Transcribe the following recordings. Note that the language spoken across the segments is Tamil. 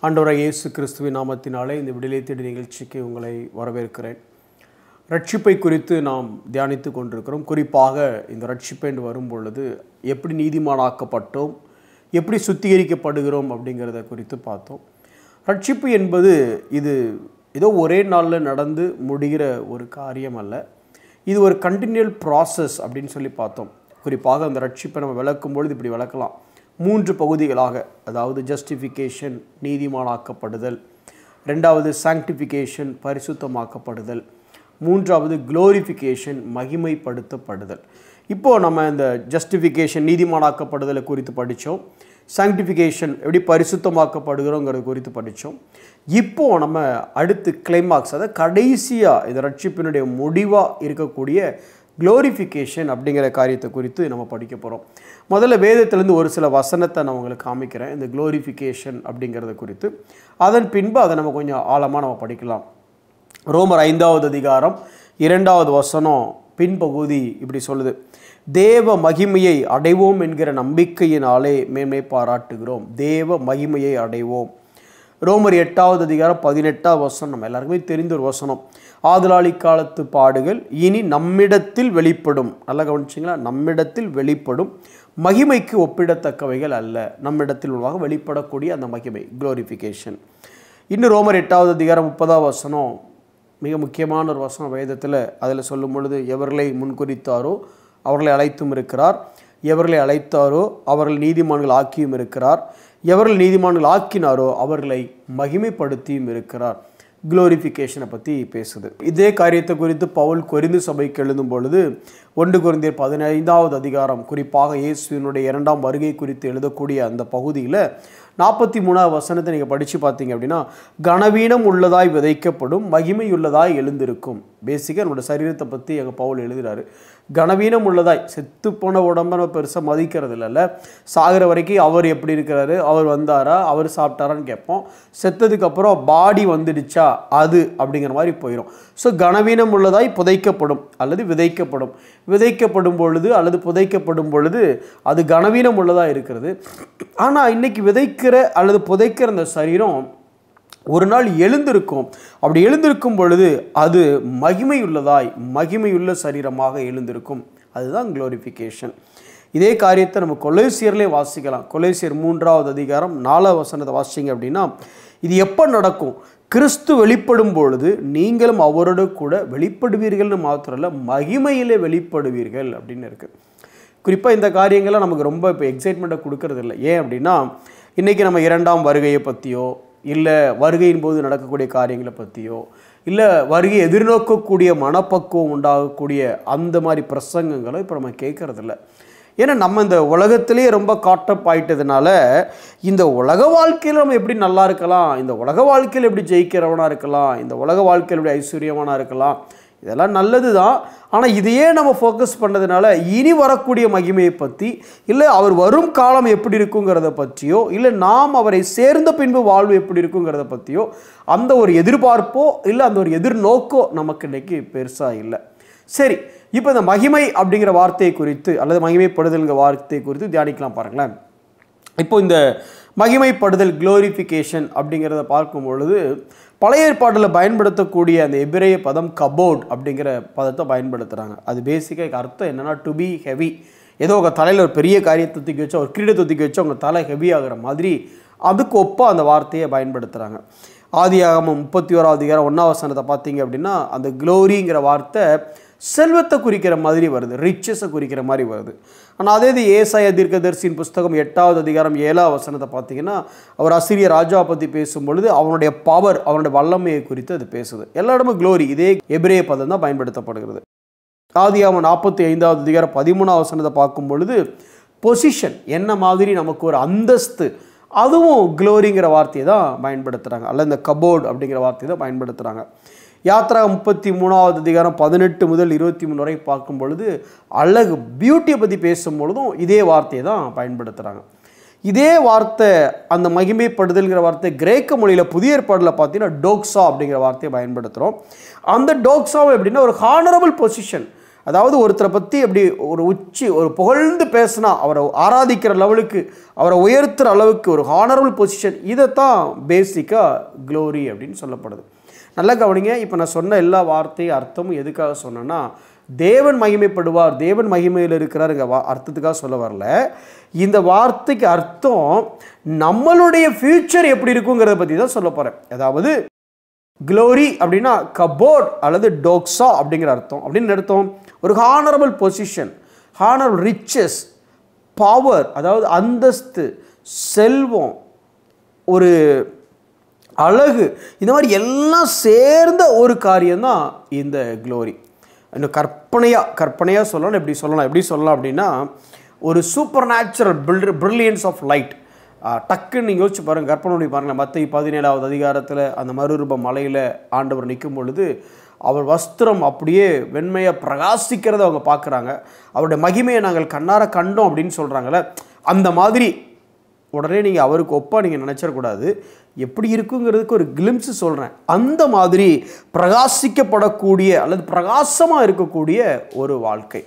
ஆண்டவராகிய இயேசு கிறிஸ்துவின் நாமத்தினாலே இந்த விடுதலை தேடி நிகழ்ச்சிக்கு உங்களை வரவேற்கிறேன். ரட்சிப்பை குறித்து நாம் தியானித்து கொண்டிருக்கிறோம். குறிப்பாக இந்த ரட்சிப்பு என்று வரும் பொழுது எப்படி நீதிமானாக்கப்பட்டோம், எப்படி சுத்திகரிக்கப்படுகிறோம் அப்படிங்கிறத குறித்து பார்த்தோம். ரட்சிப்பு என்பது இது ஏதோ ஒரே நாளில் நடந்து முடிகிற ஒரு காரியம் அல்ல. இது ஒரு கண்டினியூல் ப்ராசஸ் அப்படின்னு சொல்லி பார்த்தோம். குறிப்பாக அந்த ரட்சிப்பை நம்ம விளக்கும் பொழுது இப்படி விளக்கலாம். 3 பகுதிகளாக, அதாவது ஜஸ்டிஃபிகேஷன் நீதிமானாக்கப்படுதல், 2வது சாங்டிஃபிகேஷன் பரிசுத்தமாக்கப்படுதல், 3வது க்ளோரிஃபிகேஷன் மகிமைப்படுத்தப்படுதல். இப்போது நம்ம இந்த ஜஸ்டிஃபிகேஷன் நீதிமானாக்கப்படுதலை குறித்து படித்தோம். சாங்டிஃபிகேஷன் எப்படி பரிசுத்தமாக்கப்படுகிறோங்கிறது குறித்து படித்தோம். இப்போது நம்ம அடுத்து கிளைமாக்ஸ், அதாவது கடைசியாக இந்த ரட்சிப்பினுடைய முடிவாக இருக்கக்கூடிய க்ளோரிஃபிகேஷன் அப்படிங்கிற காரியத்தை குறித்து நம்ம படிக்க போகிறோம். முதல்ல வேதத்திலேருந்து ஒரு சில வசனத்தை நான் உங்களுக்கு காமிக்கிறேன் இந்த க்ளோரிஃபிகேஷன் அப்படிங்கிறத குறித்து. அதன் பின்பு அதை நம்ம கொஞ்சம் ஆழமாக நம்ம படிக்கலாம். ரோமர் 5வது அதிகாரம் 2வது வசனம் பின்பகுதி இப்படி சொல்லுது: தேவ மகிமையை அடைவோம் என்கிற நம்பிக்கையினாலே மேன்மை பாராட்டுகிறோம். தேவ மகிமையை அடைவோம். ரோமர் 8வது அதிகாரம் 18வது வசனம் நம்ம எல்லாருக்குமே தெரிந்த ஒரு வசனம்: ஆதலாளி காலத்து பாடுகள் இனி நம்மிடத்தில் வெளிப்படும். நல்லா கவனிச்சிங்களா? நம்மிடத்தில் வெளிப்படும் மகிமைக்கு ஒப்பிடத்தக்கவைகள் அல்ல. நம்மிடத்தில் உருவாக வெளிப்படக்கூடிய அந்த மகிமை, க்ளோரிஃபிகேஷன். இன்னும் ரோமர் 8வது அதிகாரம் 30வது வசனம் மிக முக்கியமான ஒரு வசனம் வேதத்தில். அதில் சொல்லும் பொழுது, எவர்களை முன்குறித்தாரோ அவர்களை அழைத்தும் இருக்கிறார், எவர்களை அழைத்தாரோ அவர்கள் நீதிமான்கள் ஆக்கியும் இருக்கிறார், எவர்கள் நீதிமான்கள் ஆக்கினாரோ அவர்களை மகிமைப்படுத்தியும் இருக்கிறார். க்ளோரிஃபிகேஷனை பற்றி பேசுது. இதே காரியத்தை குறித்து பவுல் கொரிந்து சபைக்கு எழுதும் பொழுது 1 கொரிந்தியர் 15வது அதிகாரம், குறிப்பாக இயேசுவினுடைய 2ஆம் வருகை குறித்து எழுதக்கூடிய அந்த பகுதியில் 43வது வசனத்தை நீங்கள் படித்து பார்த்தீங்க அப்படின்னா, கனவீனம் உள்ளதாய் விதைக்கப்படும், மகிமை உள்ளதாய் எழுந்திருக்கும். பேசிக்காக நம்மளோட சரீரத்தை பற்றி எங்கள் பவுல் எழுதுகிறாரு. கனவீனம் உள்ளதாய், செத்து போன உடம்பை நம்ம பெருசாக மதிக்கிறது இல்லைல்ல. சாகிற வரைக்கும் அவர் எப்படி இருக்கிறாரு, அவர் வந்தாரா, அவர் சாப்பிட்டாரான்னு கேட்போம். செத்ததுக்கப்புறம் பாடி வந்துடுச்சா அது அப்படிங்கிற மாதிரி போயிடும். ஸோ கனவீனம் உள்ளதாய் புதைக்கப்படும் அல்லது விதைக்கப்படும். விதைக்கப்படும் பொழுது அல்லது புதைக்கப்படும் பொழுது அது கனவீனம் உள்ளதாக இருக்கிறது. ஆனால் இன்னைக்கு விதைக்கிற அல்லது புதைக்கிற அந்த சரீரம் ஒரு நாள் எழுந்திருக்கும். அப்படி எழுந்திருக்கும் பொழுது அது மகிமையுள்ளதாய், மகிமையுள்ள சரீரமாக எழுந்திருக்கும். அதுதான் க்ளோரிஃபிகேஷன். இதே காரியத்தை நம்ம கொலோசியர்லேயே வாசிக்கலாம். கொலோசியர் 3வது அதிகாரம் 4வது வசனத்தை வாசிச்சிங்க அப்படின்னா, இது எப்போ நடக்கும்? கிறிஸ்து வெளிப்படும் பொழுது நீங்களும் அவரோடு கூட வெளிப்படுவீர்கள்னு மாத்திரம் இல்லை, மகிமையிலே வெளிப்படுவீர்கள் அப்படின்னு இருக்குது. குறிப்பாக இந்த காரியங்கள்லாம் நமக்கு ரொம்ப இப்போ எக்ஸைட்மெண்ட்டை கொடுக்கறது இல்லை. ஏன் அப்படின்னா, இன்றைக்கி நம்ம 2ஆம் வருகையை பற்றியோ, இல்லை வருகையின் போது நடக்கக்கூடிய காரியங்களை பற்றியோ, இல்லை வருகையை எதிர்நோக்கக்கூடிய மனப்பக்குவம் உண்டாகக்கூடிய அந்த மாதிரி பிரசங்கங்களை இப்போ நம்ம கேட்கறதில்ல. ஏன்னா நம்ம இந்த உலகத்திலேயே ரொம்ப காட்டப் ஆயிட்டதுனால இந்த உலக வாழ்க்கையில் நம்ம எப்படி நல்லா இருக்கலாம், இந்த உலக வாழ்க்கையில் எப்படி ஜெயிக்கிறவனாக இருக்கலாம், இந்த உலக வாழ்க்கையில் எப்படி ஐஸ்வர்யமானா இருக்கலாம், இதெல்லாம் நல்லது தான். ஆனால் இதையே நம்ம ஃபோக்கஸ் பண்ணதுனால இனி வரக்கூடிய மகிமையை பற்றி, இல்லை அவர் வரும் காலம் எப்படி இருக்குங்கிறத பற்றியோ, இல்லை நாம் அவரை சேர்ந்த பின்பு வாழ்வு எப்படி இருக்குங்கிறத பற்றியோ அந்த ஒரு எதிர்பார்ப்போ இல்லை அந்த ஒரு எதிர்நோக்கோ நமக்கு இன்றைக்கி பெருசாக இல்லை. சரி, இப்போ இந்த மகிமை அப்படிங்கிற வார்த்தையை குறித்து அல்லது மகிமைப்படுதல்ங்கிற வார்த்தையை குறித்து தியானிக்கலாம். பாருங்களேன், இப்போ இந்த மகிமைப்படுதல் க்ளோரிஃபிகேஷன் அப்படிங்கிறத பார்க்கும் பொழுது பழைய ஏற்பாட்டில் பயன்படுத்தக்கூடிய அந்த எபிரேய பதம் கபோட் அப்படிங்கிற பதத்தை பயன்படுத்துகிறாங்க. அது பேசிக்காக அர்த்தம் என்னென்னா, டு பி ஹெவி. ஏதோ உங்கள் தலையில் ஒரு பெரிய காரியத்தை தூக்கி வச்சா, ஒரு கிரீடத்தை தூக்கி வச்சா உங்கள் தலை ஹெவி ஆகிற மாதிரி அதுக்கு ஒப்பாக அந்த வார்த்தையை பயன்படுத்துகிறாங்க. ஆதியாகமம் 31வது அதிகாரம் 1வது வசனத்தை பார்த்தீங்க அப்படின்னா, அந்த க்ளோரிங்கிற வார்த்தை செல்வத்தை குறிக்கிற மாதிரி வருது, ரிச்சஸை குறிக்கிற மாதிரி வருது. ஆனால் அதே இது ஏசாயா தீர்க்கதரிசியின் புஸ்தகம் 8வது அதிகாரம் 7வது வசனத்தை பார்த்தீங்கன்னா, அவர் அசிரிய ராஜாவை பற்றி பேசும்பொழுது அவனுடைய பவர், அவனுடைய வல்லமையை குறித்து அது பேசுது. எல்லா இடமும் க்ளோரி இதே எபிரேய பதம் தான் பயன்படுத்தப்படுகிறது. ஆதியாகமம் 45வது அதிகாரம் 13வது வசனத்தை பார்க்கும் பொழுது பொசிஷன், என்ன மாதிரி நமக்கு ஒரு அந்தஸ்து, அதுவும் க்ளோரிங்கிற வார்த்தையை தான் பயன்படுத்துகிறாங்க, அல்ல இந்த கபோர்டு அப்படிங்கிற வார்த்தையை தான் பயன்படுத்துகிறாங்க. யாத்ரா 33வது அதிகாரம் 18 முதல் 23 வரை பார்க்கும் பொழுது அழகு, பியூட்டியை பற்றி பேசும்பொழுதும் இதே வார்த்தையை தான் பயன்படுத்துகிறாங்க. இதே வார்த்தை, அந்த மகிமைப்படுதல்கிற வார்த்தை கிரேக்க மொழியில் புதிய ஏற்பாடில் பார்த்தீங்கன்னா டோக்ஸா அப்படிங்கிற வார்த்தையை பயன்படுத்துகிறோம். அந்த டோக்ஸாவை எப்படின்னா ஒரு ஹானரபிள் பொசிஷன், அதாவது ஒருத்தரை பற்றி அப்படி ஒரு புகழ்ந்து பேசினா அவரை ஆராதிக்கிற லெவலுக்கு, அவரை உயர்த்துகிற அளவுக்கு ஒரு ஹானரபிள் பொசிஷன், இதைத்தான் பேசிக்காக க்ளோரி அப்படின்னு சொல்லப்படுது. நல்லா கவனிங்க. இப்போ நான் சொன்ன எல்லா வார்த்தையும் அர்த்தமும் எதுக்காக சொன்னேன்னா, தேவன் மகிமைப்படுவார், தேவன் மகிமையில் இருக்கிறார் அர்த்தத்துக்காக சொல்ல வரல. இந்த வார்த்தைக்கு அர்த்தம் நம்மளுடைய ஃபியூச்சர் எப்படி இருக்குங்கிறத பற்றி தான் சொல்ல போகிறேன். அதாவது க்ளோரி அப்படின்னா கபோர்ட் அல்லது டோக்ஸா அப்படிங்கிற அர்த்தம். அப்படின்னு அர்த்தம் ஒரு honourable position, honourable riches, power, அதாவது அந்தஸ்து, செல்வம், ஒரு அழகு, இந்த மாதிரி எல்லாம் சேர்ந்த ஒரு காரியம்தான் இந்த க்ளோரி. இன்னும் கற்பனையாக சொல்லலாம். எப்படி சொல்லலாம் அப்படின்னா, ஒரு super natural brilliance of light. டக்குன்னு நீங்கள் யோசிச்சு பாருங்கள், கற்பனை பண்ணி பாருங்கள். மத்தேயு 17வது அதிகாரத்தில் அந்த மறுரூப மலையில் ஆண்டவர் நிற்கும் பொழுது அவர் வஸ்திரம் அப்படியே வெண்மையாக பிரகாசிக்கிறத அவங்க பார்க்குறாங்க. அவருடைய மகிமையை நாங்கள் கண்ணார கண்டோம் அப்படின்னு சொல்கிறாங்களே, அந்த மாதிரி உடனே நீங்கள் அவருக்கு ஒப்பாக நீங்கள் நினச்சிடக்கூடாது. எப்படி இருக்குங்கிறதுக்கு ஒரு கிளிம்ஸ் சொல்கிறேன். அந்த மாதிரி பிரகாசிக்கப்படக்கூடிய அல்லது பிரகாசமாக இருக்கக்கூடிய ஒரு வாழ்க்கை.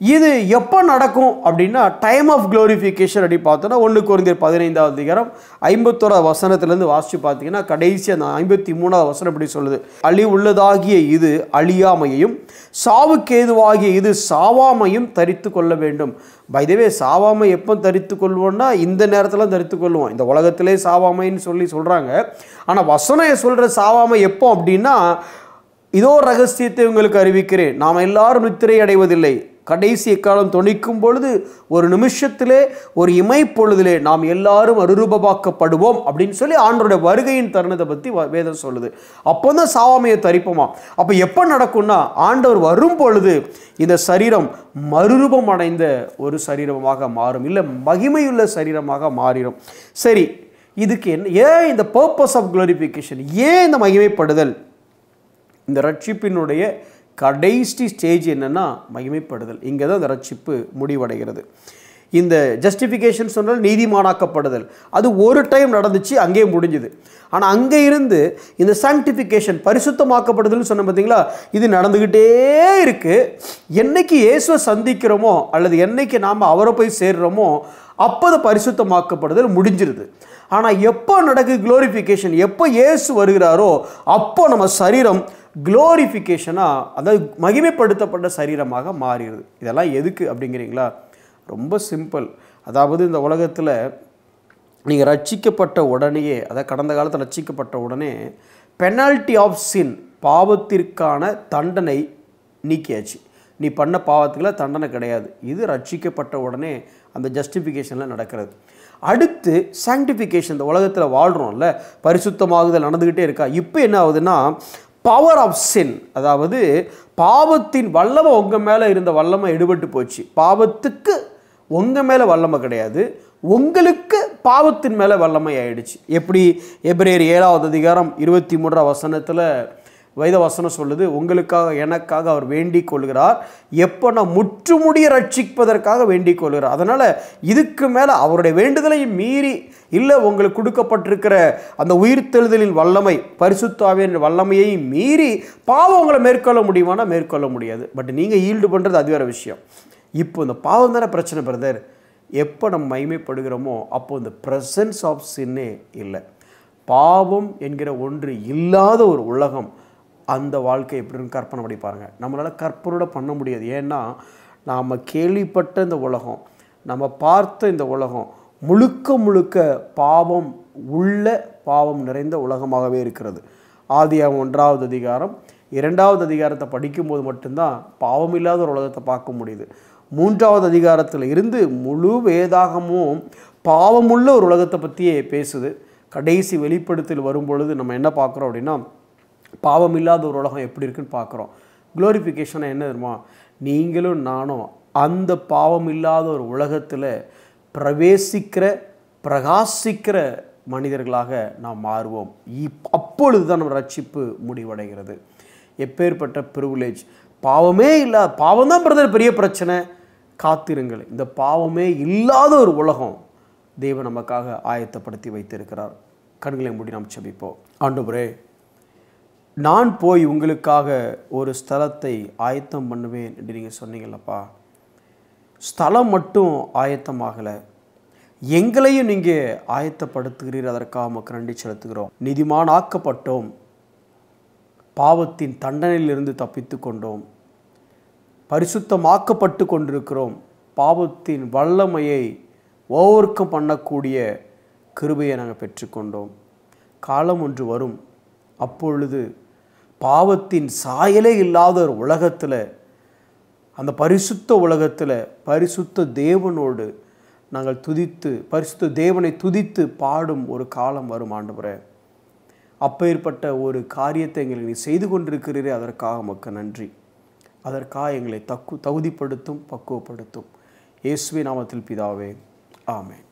இது எப்போ நடக்கும் அப்படின்னா, டைம் ஆஃப் க்ளோரிஃபிகேஷன் அப்படி பார்த்தோன்னா 1 கொரிந்தியர் 15வது அதிகாரம் 51வது வசனத்துலேருந்து வாசித்து பார்த்தீங்கன்னா, கடைசி அந்த 53வது வசனம் இப்படி சொல்லுது. அழிவுள்ளதாகிய இது அழியாமையையும் சாவுக்கேதுவாகிய இது சாவாமையும் தரித்து கொள்ள வேண்டும். பைதவே சாவாமை எப்போ தரித்து கொள்வோம்னா, இந்த நேரத்தில் தரித்து கொள்வோம். இந்த உலகத்திலே சாவாமைன்னு சொல்கிறாங்க. ஆனால் வசனம் சொல்கிற சாவாமை எப்போ அப்படின்னா, இதோ ரகசியத்தை உங்களுக்கு அறிவிக்கிறேன், நாம் எல்லாரும் நித்திரை அடைவதில்லை, கடைசி எக்காலம் தொனிக்கும் பொழுது ஒரு நிமிஷத்திலே ஒரு இமைப்பொழுதிலே நாம் எல்லாரும் அருரூபமாக்கப்படுவோம் அப்படின்னு சொல்லி ஆண்டவருடைய வருகையின் தருணத்தை பற்றி வேதம் சொல்லுது. அப்போ தான் சாவாமையை தரிப்போமா. அப்போ எப்போ நடக்கும்னா, ஆண்டவர் வரும் பொழுது இந்த சரீரம் மறுரூபம் அடைந்த ஒரு சரீரமாக மாறும், இல்லை மகிமையுள்ள சரீரமாக மாறிடும். சரி, இதுக்கு என்ன, ஏன் இந்த பர்பஸ் ஆஃப் க்ளோரிஃபிகேஷன், ஏன் இந்த மகிமைப்படுதல்? இந்த ரட்சிப்பினுடைய கடைசி ஸ்டேஜ் என்னென்னா மகிமைப்படுதல். இங்கே தான் இந்த ரட்சிப்பு முடிவடைகிறது. இந்த ஜஸ்டிஃபிகேஷன் சொன்னால் நீதிமானாக்கப்படுதல், அது ஒரு டைம் நடந்துச்சு, அங்கே முடிஞ்சுது. ஆனால் அங்கே இருந்து இந்த சாங்டிஃபிகேஷன் பரிசுத்தமாக்கப்படுதல்னு சொன்ன பார்த்தீங்களா, இது நடந்துக்கிட்டே இருக்குது. என்னைக்கு இயேசுவை சந்திக்கிறோமோ அல்லது என்னைக்கு நாம் அவரை போய் சேர்றோமோ அப்போ அது பரிசுத்தமாக்கப்படுதல் முடிஞ்சிருது. ஆனால் எப்போ நடக்குது க்ளோரிஃபிகேஷன், எப்போ இயேசு வருகிறாரோ அப்போ நம்ம சரீரம் க்ளோரிஃபிகேஷனாக, அதாவது மகிமைப்படுத்தப்பட்ட சரீரமாக மாறிடுது. இதெல்லாம் எதுக்கு அப்படிங்கிறீங்களா? ரொம்ப சிம்பிள். அதாவது இந்த உலகத்தில் நீங்கள் ரட்சிக்கப்பட்ட உடனேயே, அதாவது கடந்த காலத்தில் ரட்சிக்கப்பட்ட உடனே பெனால்ட்டி ஆஃப் சின், பாவத்திற்கான தண்டனை நீக்கியாச்சு. நீ பண்ண பாவத்துக்குலாம் தண்டனை கிடையாது. இது ரட்சிக்கப்பட்ட உடனே அந்த ஜஸ்டிஃபிகேஷனில் நடக்கிறது. அடுத்து சாங்டிஃபிகேஷன், இந்த உலகத்தில் வாழ்கிறோம்ல, பரிசுத்தமாகுதல் நடந்துக்கிட்டே இருக்கா. இப்போ என்ன ஆகுதுன்னா, பவர் ஆஃப் சின், அதாவது பாவத்தின் வல்லமை உங்கள் மேலே இருந்த வல்லமை எடுபட்டு போச்சு. பாவத்துக்கு உங்கள் மேலே வல்லமை கிடையாது, உங்களுக்கு பாவத்தின் மேலே வல்லமை ஆயிடுச்சு. எப்படி? எபிரேயர் 7வது அதிகாரம் 23வது வசனத்தில் வேத வசனம் சொல்லுது, உங்களுக்காக எனக்காக அவர் வேண்டிக் கொள்கிறார், எப்போ நான் முற்றுமுடிய ரட்சிப்பதற்காக வேண்டிக் கொள்கிறார். அதனால் இதுக்கு மேலே அவருடைய வேண்டுதலையும் மீறி, இல்லை உங்களுக்கு கொடுக்கப்பட்டிருக்கிற அந்த உயிர்த்தெழுதலின் வல்லமை, பரிசுத்த ஆவியின் வல்லமையை மீறி பாவம் உங்களை மேற்கொள்ள முடியுமானா மேற்கொள்ள முடியாது. பட் நீங்கள் ஈல்டு பண்ணுறது அது வேறு விஷயம். இப்போ இந்த பாவம் தானே பிரச்சனை பிரதர். எப்போ நம்ம மகிமைப்படுகிறோமோ அப்போது இந்த ப்ரெசன்ஸ் ஆஃப் சின்னே இல்லை. பாவம் என்கிற ஒன்று இல்லாத ஒரு உலகம், அந்த வாழ்க்கை எப்படின்னு கற்பனை பண்ணி பாருங்கள். நம்மளால் கற்பனோட பண்ண முடியாது. ஏன்னா நாம் கேள்விப்பட்ட இந்த உலகம், நம்ம பார்த்த இந்த உலகம் முழுக்க முழுக்க பாவம் உள்ள, பாவம் நிறைந்த உலகமாகவே இருக்கிறது. ஆதியாகமம் 1வது அதிகாரம் 2வது அதிகாரத்தை படிக்கும்போது மட்டும்தான் பாவம் இல்லாத ஒரு உலகத்தை பார்க்க முடியுது. 3வது அதிகாரத்தில் இருந்து முழு வேதாகமும் பாவமுள்ள ஒரு உலகத்தை பற்றியே பேசுது. கடைசி வெளிப்படுத்தல் வரும்பொழுது நம்ம என்ன பார்க்குறோம் அப்படின்னா, பாவம் இல்லாத ஒரு உலகம் எப்படி இருக்குன்னு பார்க்குறோம். க்ளோரிஃபிகேஷனை என்ன தெரியுமா, நீங்களும் நானும் அந்த பாவம் இல்லாத ஒரு உலகத்தில் பிரவேசிக்கிற, பிரகாசிக்கிற மனிதர்களாக நாம் மாறுவோம். அப்பொழுது தான் நம்ம ரட்சிப்பு முடிவடைகிறது. எப்பேற்பட்ட ப்ரிவிலேஜ்! பாவமே இல்லை, பாவம் தான் பிரதர் பெரிய பிரச்சனை. காத்திருங்கள், இந்த பாவமே இல்லாத ஒரு உலகம் தேவன் நமக்காக ஆயத்தப்படுத்தி வைத்திருக்கிறார். கண்களை மூடி நாம் ஜெபிப்போம். ஆண்டவரே, நான் போய் உங்களுக்காக ஒரு ஸ்தலத்தை ஆயத்தம் பண்ணுவேன் என்று நீங்கள் சொன்னீங்களப்பா. ஸ்தலம் மட்டும் ஆயத்தமாகலை, எங்களையும் நீங்கள் ஆயத்தப்படுத்துகிறீர். அதற்காக உமக்கு நன்றி செலுத்துகிறோம். நீதிமானாக்கப்பட்டோம், பாவத்தின் தண்டனையிலிருந்து தப்பித்து கொண்டோம், பரிசுத்தமாக்கப்பட்டு கொண்டிருக்கிறோம். பாவத்தின் வல்லமையை ஓவர் கம் பண்ணக்கூடிய கிருபையை நாங்கள் பெற்றுக்கொண்டோம். காலம் ஒன்று வரும், அப்பொழுது பாவத்தின் சாயலே இல்லாத ஒரு உலகத்தில், அந்த பரிசுத்த உலகத்தில் பரிசுத்த தேவனோடு நாங்கள் துதித்து, பரிசுத்த தேவனை துதித்து பாடும் ஒரு காலம் வரும் ஆண்டவரே. அப்பேற்பட்ட ஒரு காரியத்தை எங்களுக்கு நீ செய்து கொண்டிருக்கிறீரே, அதற்காக உமக்கு நன்றி. அதற்காக எங்களை தகுதிப்படுத்தும், பக்குவப்படுத்தும். இயேசுவின் நாமத்தில் பிதாவே, ஆமென்.